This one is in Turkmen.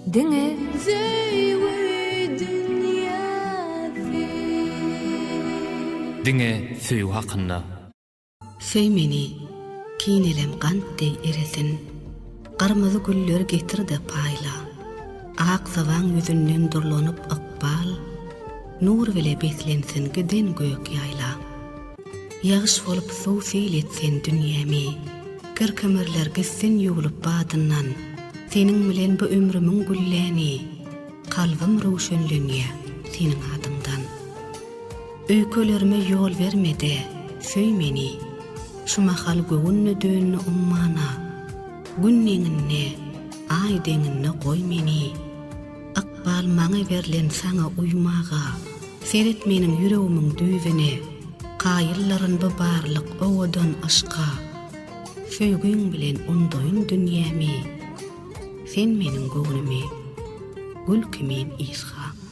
Diňe Diňe süýü hakynda. Söýmeni kinelem gantdy eresin. Garmazy güller getirdi paýla. Ak sawaň ýüzünden durlanyp ykbal, nur bile beslensin giden gök ýaýla. Ýagyş bolup suw seýletsen dünýämi, kirkemerler gitsin ýuwulup badyndan. Seniň bilen bu ömrümiň gülläni, kalbym rowşenlenýär seniň adyňdan. Öýkelerime ýol bermede, söýmeni, şu mahal göwünne dönne ummana, günneňinne, ay deňinne goý meni. Akbal maňa berlen saňa uymaga, seret meniň ýüregimiň düýbine, gaýyllaryň bu barlyk owadan aşka. Söýgüň bilen undoýun dünýämi, sen meniň göwnümi, gül kimin isga.